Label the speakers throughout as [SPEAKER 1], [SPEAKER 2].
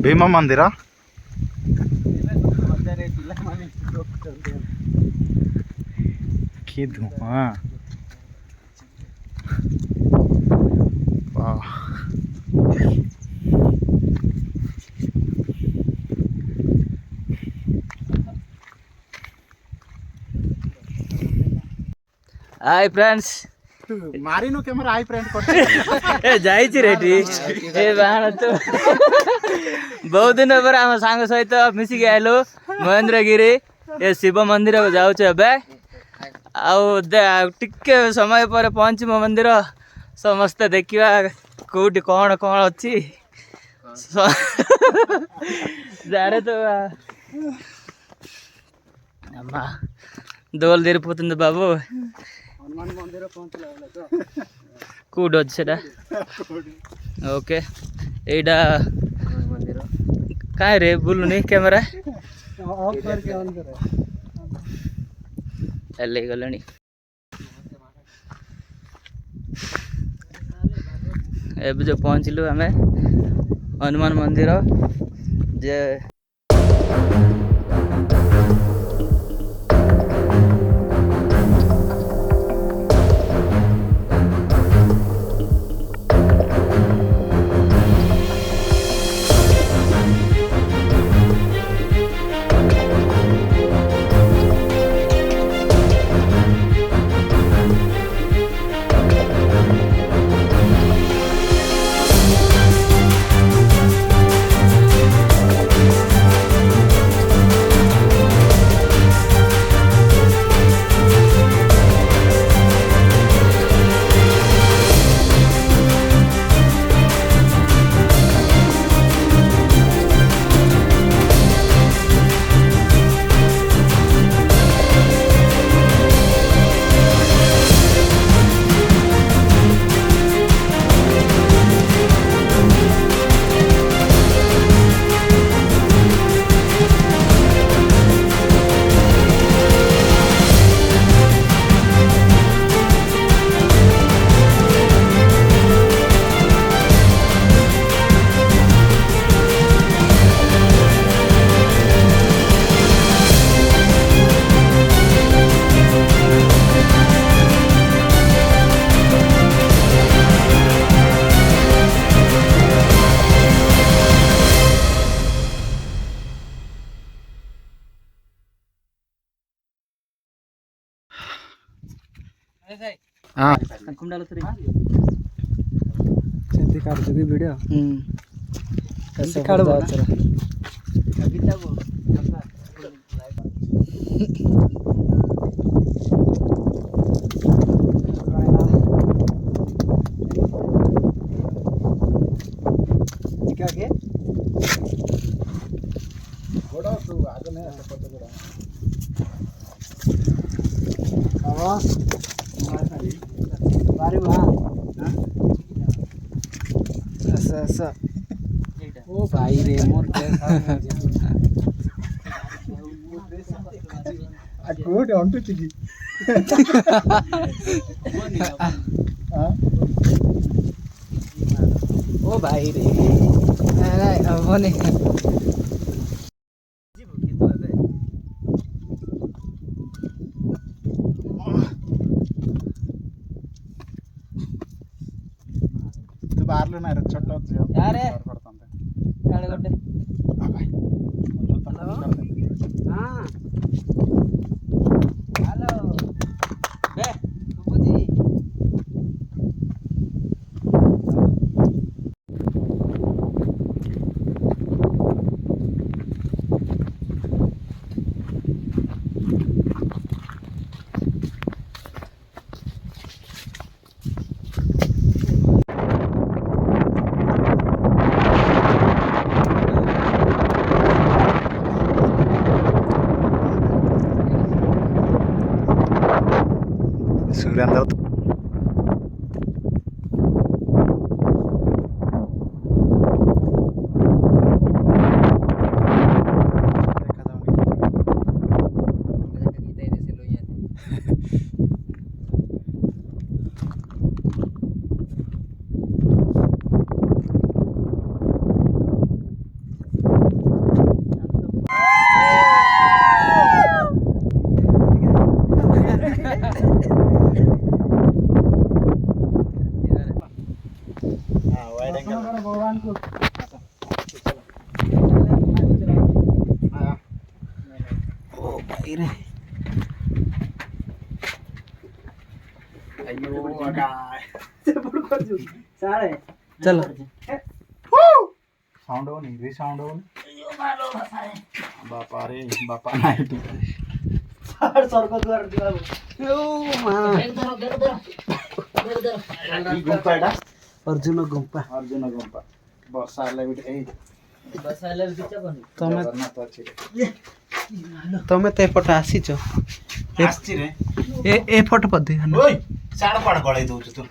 [SPEAKER 1] भीमा मंदिर कि धुआं वाह।
[SPEAKER 2] हाय फ्रेंड्स
[SPEAKER 1] मारी नो कैमरा हाई फ्रेंड करते
[SPEAKER 2] ए जाइछि रेडी ए बाण तो बहुत दिन पर हम सांग सहित मिसिक आइलो महेंद्रगिरी ए शिव मंदिर को जाउछ एबे आउ टिके समय पर पहुंचम मंदिर समस्त देखिवा कोठी कौन कौन अच्छी जारे तो अम्मा दोल देर पुतंद बाबू
[SPEAKER 3] हनुमान मंदिर पहुंचला तो
[SPEAKER 2] कूड अच्छे सेटा ओके एटा
[SPEAKER 3] मंदिर
[SPEAKER 2] काय रे बुलुनी कैमरा
[SPEAKER 3] ऑफ करके ऑन करे
[SPEAKER 2] ले गलनी एबे जो पहुंचलु हमें हनुमान मंदिर जे
[SPEAKER 1] हाँ
[SPEAKER 2] कुंडाल तरी
[SPEAKER 3] सेंती काढतो की व्हिडिओ
[SPEAKER 2] कसं
[SPEAKER 3] काढू ना क्या के
[SPEAKER 1] घोड़ा तो आगे नहीं ऐसा पता घोड़ा
[SPEAKER 3] हाँ बारी वहाँ ऐसा ऐसा ओ भाई रे मोर
[SPEAKER 1] कोड अंटू चिकी
[SPEAKER 3] ओ भाई रे नहीं अब वो नहीं
[SPEAKER 1] बाहर ना छोटा
[SPEAKER 2] यारे साढ़े गोटे
[SPEAKER 3] हाँ
[SPEAKER 2] हेलो बे सुबुजी
[SPEAKER 1] सूर्यांदर
[SPEAKER 3] चला
[SPEAKER 1] साऊंड होऊन रिसाऊंड होऊन बापा रे बापा नाही गुंपा एटा
[SPEAKER 3] अर्जुन गुंपा
[SPEAKER 1] अर्जुन गुंपा ବର୍ଷା ହେଲେ ବି ଏଇ
[SPEAKER 3] ତମେ
[SPEAKER 1] ଜଗନ୍ନାଥ ଅଛି
[SPEAKER 3] ତମେ ତ ଏପଟେ ଆସିଛ
[SPEAKER 1] ଆସିଛି ରେ
[SPEAKER 3] ଏପଟେ ବୋଧେ
[SPEAKER 1] ଓଇ ସାଡ ପାଡ ଗଳେଇ ଦଉଛୁ ତୁ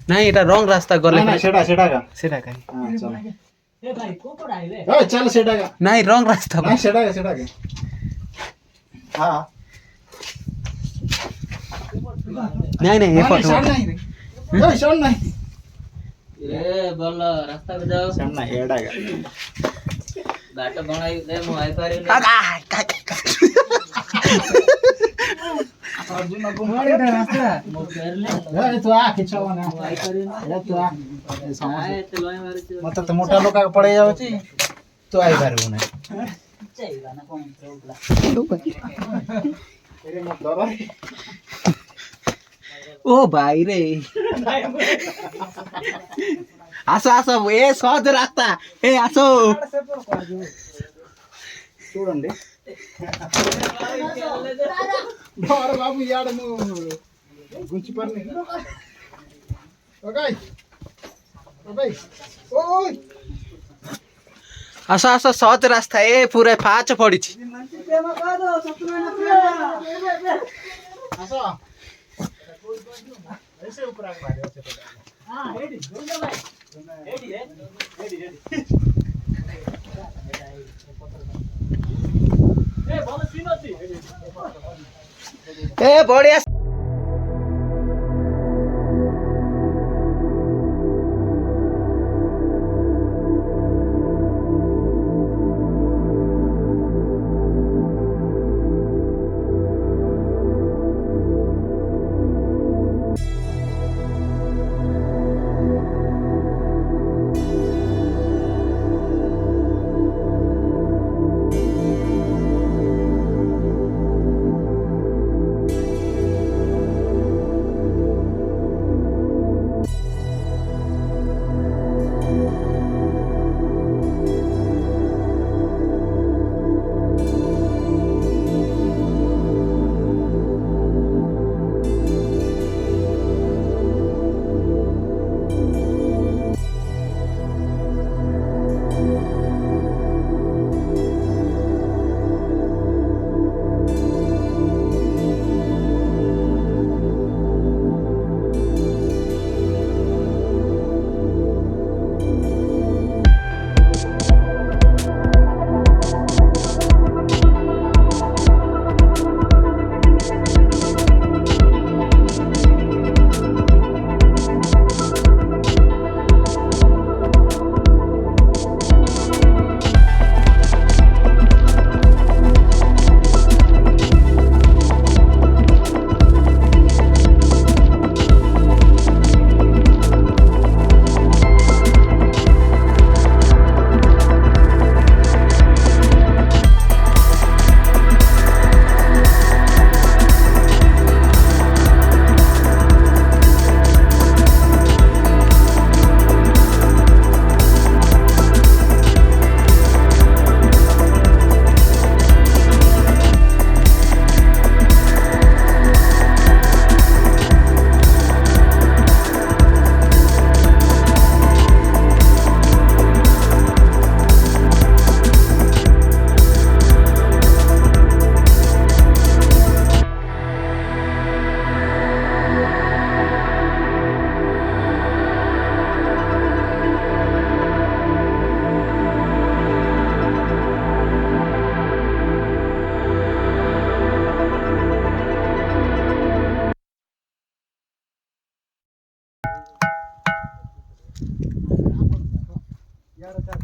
[SPEAKER 3] ନାଇଁ ଏଟା ରଙ୍ଗ ରାସ୍ତା ଗଲେ
[SPEAKER 1] ନାଇଁ ସେଟା ସେଟା କା
[SPEAKER 3] ସେଟା କାହିଁ
[SPEAKER 1] ହଁ ଚାଲ ओए चल सेटा का
[SPEAKER 3] नहीं रॉन्ग रास्ता
[SPEAKER 1] नहीं सेटा का हां
[SPEAKER 3] नहीं नहीं ये
[SPEAKER 1] नहीं
[SPEAKER 3] फोटो
[SPEAKER 1] नहीं रे ओए शॉट नहीं
[SPEAKER 2] ए बोल रास्ता पे जाओ
[SPEAKER 1] शॉट नहीं एडा का
[SPEAKER 2] बाट बनाई दे मु आई पारी
[SPEAKER 1] अर्जुन को मारे रास्ता
[SPEAKER 2] मु फेरले
[SPEAKER 1] ए तू आ खिचावा ना
[SPEAKER 2] आई पारी
[SPEAKER 1] ए तू आ
[SPEAKER 2] आए तो लोई मारे
[SPEAKER 1] मतलब तो मोटा लोका पड़े जाउची तू आई पारबो ना
[SPEAKER 2] चाहिए ना कोन उठला
[SPEAKER 1] तेरे मत डर
[SPEAKER 3] ओ भाई रे आसो आसो ए सहज रास्ता ए आसो
[SPEAKER 1] చూడండి బార బాబు యాడ ను గుంచి పర్ని ఓకే ఓకే ఓయ్
[SPEAKER 3] आसो आसो सहज रास्ता ए पूरा पाँच पड़ी
[SPEAKER 1] आसो ऐसे ऊपर आके मारे अच्छे तो हां रेडी दोनों भाई रेडी रेडी ए बोलो सीनोती
[SPEAKER 3] ए बढ़िया
[SPEAKER 1] यार